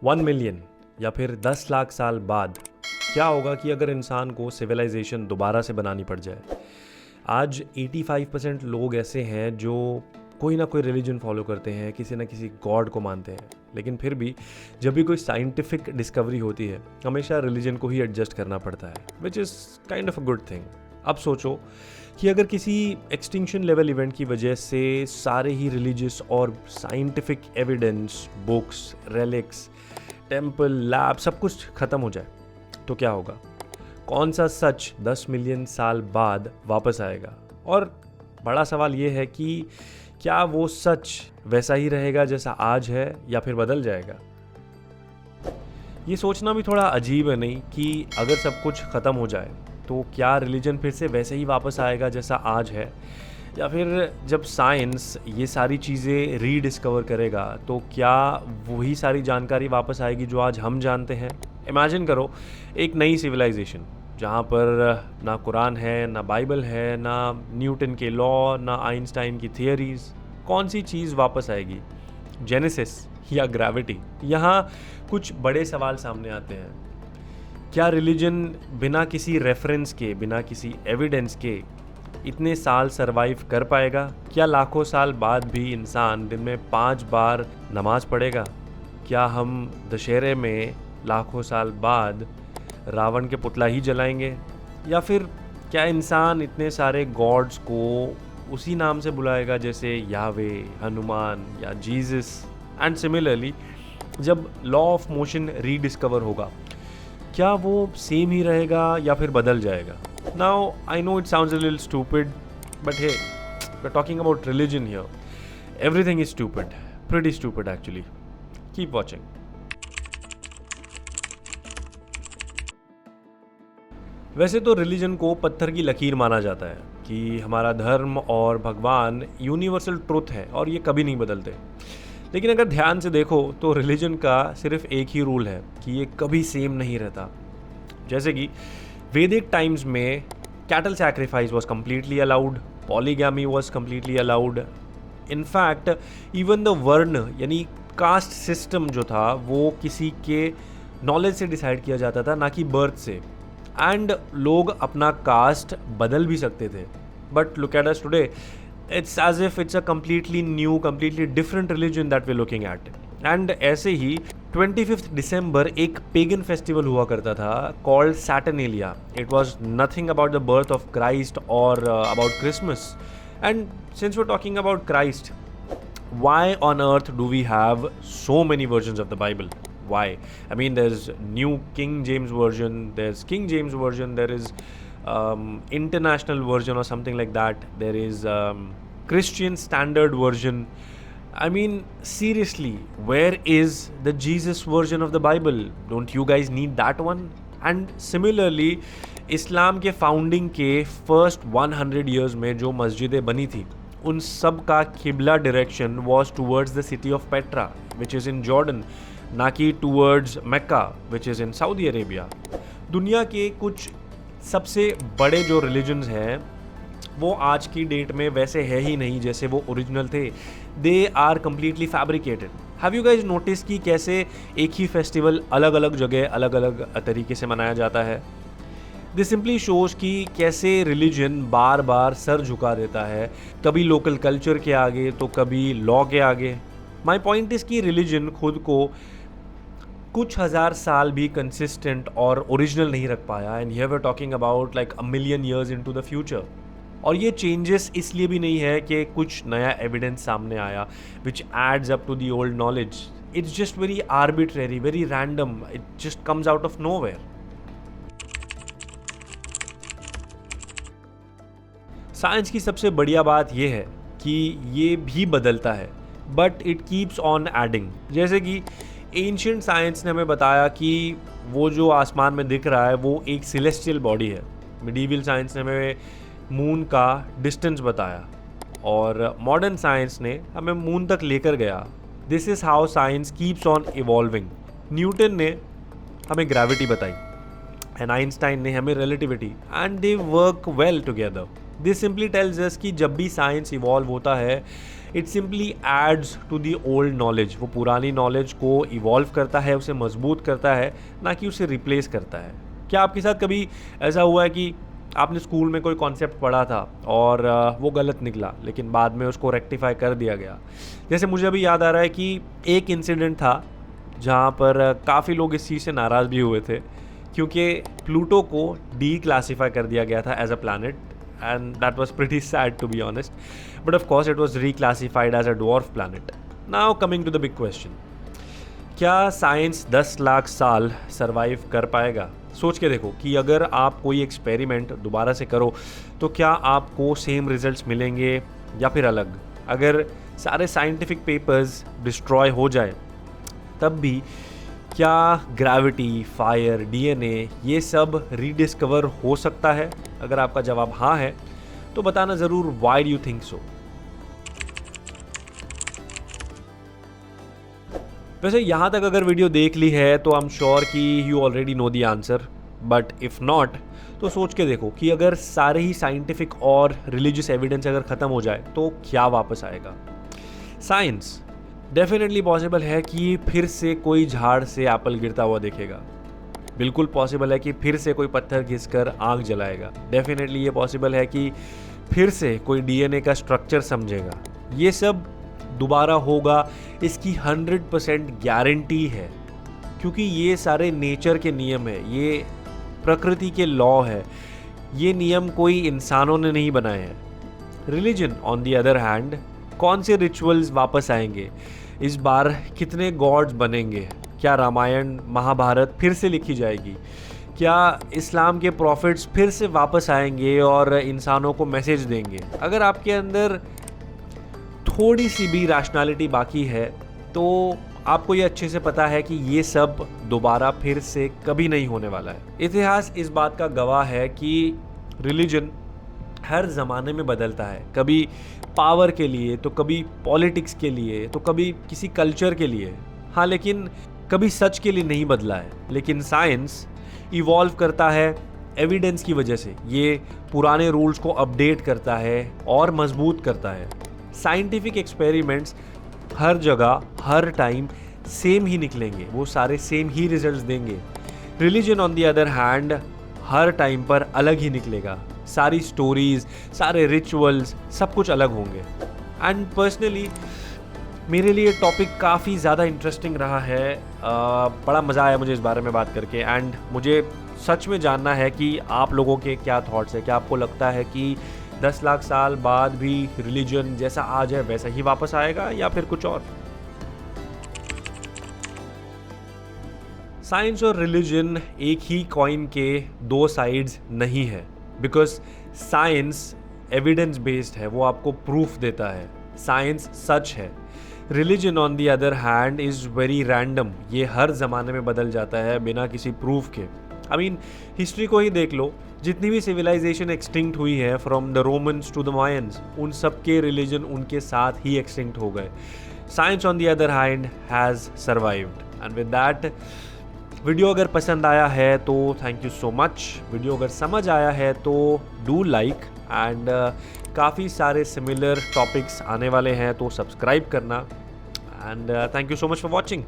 1 million या फिर 10 लाख साल बाद क्या होगा कि अगर इंसान को सिविलाइजेशन दोबारा से बनानी पड़ जाए। आज 85% लोग ऐसे हैं जो कोई ना कोई रिलीजन फॉलो करते हैं, किसी ना किसी गॉड को मानते हैं, लेकिन फिर भी जब भी कोई साइंटिफिक डिस्कवरी होती है हमेशा रिलीजन को ही एडजस्ट करना पड़ता है, which is kind of a good thing. अब सोचो कि अगर किसी एक्सटिंक्शन लेवल इवेंट की वजह से सारे ही रिलीजियस और scientific evidence, books, relics, temple, lab सब कुछ ख़त्म हो जाए तो क्या होगा? कौन सा सच 10 मिलियन साल बाद वापस आएगा? और बड़ा सवाल ये है कि क्या वो सच वैसा ही रहेगा जैसा आज है या फिर बदल जाएगा? ये सोचना भी थोड़ा अजीब है नहीं कि अगर सब कुछ ख़त्म हो जाए तो क्या रिलीजन फिर से वैसे ही वापस आएगा जैसा आज है, या फिर जब साइंस ये सारी चीज़ें रीडिस्कवर करेगा तो क्या वही सारी जानकारी वापस आएगी जो आज हम जानते हैं? इमेजिन करो एक नई सिविलाइजेशन जहाँ पर ना कुरान है, ना बाइबल है, ना न्यूटन के लॉ, ना आइंस्टाइन की थियरीज। कौन सी चीज़ वापस आएगी, जेनेसिस या ग्रेविटी? यहाँ कुछ बड़े सवाल सामने आते हैं। क्या रिलीजन बिना किसी रेफरेंस के, बिना किसी एविडेंस के इतने साल सरवाइव कर पाएगा? क्या लाखों साल बाद भी इंसान दिन में 5 बार नमाज पढ़ेगा? क्या हम दशहरे में लाखों साल बाद रावण के पुतला ही जलाएंगे? या फिर क्या इंसान इतने सारे गॉड्स को उसी नाम से बुलाएगा जैसे यावे, हनुमान या जीसस? एंड सिमिलरली जब लॉ ऑफ मोशन रीडिस्कवर होगा क्या वो सेम ही रहेगा या फिर बदल जाएगा? Now I know it sounds a little stupid, but hey, we are talking about religion here. Everything is stupid, pretty stupid actually. Keep watching. वैसे तो रिलीजन को पत्थर की लकीर माना जाता है कि हमारा धर्म और भगवान यूनिवर्सल ट्रुथ है और ये कभी नहीं बदलते. लेकिन अगर ध्यान से देखो तो रिलीजन का सिर्फ एक ही रूल है कि ये कभी सेम नहीं रहता. जैसे कि वैदिक टाइम्स में cattle sacrifice was completely allowed, polygamy was completely allowed. In fact even the वर्ण यानी कास्ट सिस्टम जो था वो किसी के नॉलेज से डिसाइड किया जाता था, ना कि बर्थ से. एंड लोग अपना कास्ट बदल भी सकते थे. But look at us today, it's as if it's a completely new, completely different religion that we're looking at. And ऐसे ही 25th December एक pagan festival हुआ करता था called Saturnalia. It was nothing about the birth of Christ or about Christmas. And since we're talking about Christ, why on earth do we have so many versions of the Bible? Why? I mean, there's New King James Version, there's King James Version, there is international version or something like that. There is Christian Standard Version. I mean, seriously, where is the Jesus version of the Bible? Don't you guys need that one? And similarly, इस्लाम के founding के first 100 years में जो मस्जिदें बनी थी उन सब का किबला direction was towards the city of Petra which is in Jordan, ना कि towards Mecca which is in Saudi Arabia. दुनिया के कुछ सबसे बड़े जो रिलीजन्स हैं वो आज की डेट में वैसे है ही नहीं जैसे वो ओरिजिनल थे. They are completely fabricated. Have you guys notice कि कैसे एक ही फेस्टिवल अलग अलग जगह अलग अलग तरीके से मनाया जाता है? दिस सिंपली शोज कि कैसे रिलीजन बार बार सर झुका देता है, कभी लोकल कल्चर के आगे तो कभी लॉ के आगे. माई पॉइंट इज़ कि रिलीजन खुद को कुछ हज़ार साल भी कंसिस्टेंट और ओरिजिनल नहीं रख पाया. And here we are talking about like a million years into the future. और ये चेंजेस इसलिए भी नहीं है कि कुछ नया एविडेंस सामने आया which adds up to the old knowledge. It's just very arbitrary, very random. It just comes out of nowhere. Science की सबसे बढ़िया बात यह है कि ये भी बदलता है but it keeps on adding. जैसे कि एंशिएंट साइंस ने हमें बताया कि वो जो आसमान में दिख रहा है वो एक सेलेस्टियल बॉडी है. मिडीवल साइंस ने हमें मून का डिस्टेंस बताया और मॉडर्न साइंस ने हमें मून तक लेकर गया. This is how science keeps on evolving. Newton ने हमें ग्रेविटी बताई एंड आइंस्टाइन ने हमें relativity, and they work well together. This simply tells us कि जब भी साइंस इवॉल्व होता है, it simply adds to the old knowledge. वो पुरानी नॉलेज को इवॉल्व करता है, उसे मजबूत करता है, ना कि उसे रिप्लेस करता है। क्या आपके साथ कभी ऐसा हुआ है कि आपने स्कूल में कोई कॉन्सेप्ट पढ़ा था और वो गलत निकला, लेकिन बाद में उसको रेक्टिफाई कर दिया गया? जैसे मुझे अभी याद आ रहा है कि एक इंसिडेंट था जहाँ पर काफ़ी लोग इस चीज़ से नाराज़ भी हुए थे, क्योंकि प्लूटो को डी क्लासीफाई कर दिया गया था as a planet, and that was pretty sad to be honest, but of course it was reclassified as a dwarf planet. Now coming to the big question, क्या साइंस 10 लाख साल survive कर पाएगा? सोच के देखो कि अगर आप कोई एक्सपेरिमेंट दोबारा से करो तो क्या आपको सेम रिजल्ट्स मिलेंगे या फिर अलग? अगर सारे साइंटिफिक पेपर्स डिस्ट्रॉय हो जाए तब भी क्या ग्रेविटी, फायर, डीएनए ये सब रीडिस्कवर हो सकता है? अगर आपका जवाब हाँ है तो बताना ज़रूर, why do you think so? वैसे यहाँ तक अगर वीडियो देख ली है तो आई एम श्योर कि you already know the answer, but if not तो सोच के देखो कि अगर सारे ही साइंटिफिक और रिलीजियस एविडेंस अगर ख़त्म हो जाए तो क्या वापस आएगा? साइंस डेफिनेटली पॉसिबल है कि फिर से कोई झाड़ से एप्पल गिरता हुआ दिखेगा। बिल्कुल पॉसिबल है कि फिर से कोई पत्थर घिसकर आग जलाएगा। डेफिनेटली ये पॉसिबल है कि फिर से कोई डीएनए का स्ट्रक्चर समझेगा। ये सब दोबारा होगा, इसकी 100% गारंटी है, क्योंकि ये सारे नेचर के नियम है, ये प्रकृति के लॉ है। ये नियम कोई इंसानों ने नहीं बनाए हैं। Religion on the other hand, कौन से रिचुअल्स वापस आएंगे? इस बार कितने गॉड्स बनेंगे? क्या रामायण, महाभारत फिर से लिखी जाएगी? क्या इस्लाम के प्रॉफिट्स फिर से वापस आएंगे और इंसानों को मैसेज देंगे? अगर आपके अंदर थोड़ी सी भी रैशनैलिटी बाकी है तो आपको ये अच्छे से पता है कि ये सब दोबारा फिर से कभी नहीं होने वाला है। इतिहास इस बात का गवाह है कि रिलीजन हर ज़माने में बदलता है, कभी पावर के लिए, तो कभी पॉलिटिक्स के लिए, तो कभी किसी कल्चर के लिए। हाँ, लेकिन कभी सच के लिए नहीं बदला है। लेकिन साइंस इवॉल्व करता है एविडेंस की वजह से। ये पुराने रूल्स को अपडेट करता है और मजबूत करता है। साइंटिफिक एक्सपेरिमेंट्स हर जगह हर टाइम सेम ही निकलेंगे, वो सारे सेम ही रिजल्ट्स देंगे। Religion on the other hand her time पर अलग ही निकलेगा। सारी स्टोरीज, सारे रिचुअल्स, सब कुछ अलग होंगे। एंड पर्सनली मेरे लिए टॉपिक काफ़ी ज़्यादा इंटरेस्टिंग रहा है। बड़ा मज़ा आया मुझे इस बारे में बात करके। एंड मुझे सच में जानना है कि आप लोगों के क्या थॉट्स हैं। क्या आपको लगता है कि 10 लाख साल बाद भी रिलीजन जैसा आज है वैसा ही वापस आएगा या फिर कुछ और? साइंस और रिलीजन एक ही कॉइन के दो साइड्स नहीं है, बिकॉज साइंस एविडेंस बेस्ड है, वो आपको प्रूफ देता है, साइंस सच है। Religion on the other hand is very random, ये हर ज़माने में बदल जाता है बिना किसी प्रूफ के। आई मीन हिस्ट्री को ही देख लो, जितनी भी सिविलाइजेशन एक्सटिंक्ट हुई है from the Romans to the Mayans, उन सब के रिलीजन उनके साथ ही एक्सटिंक्ट हो गए। Science on the other hand has survived. And with that, video अगर पसंद आया है तो thank you so much. Video अगर समझ आया है तो डू लाइक, एंड काफ़ी सारे सिमिलर टॉपिक्स आने वाले हैं तो सब्सक्राइब करना। And thank you so much for watching.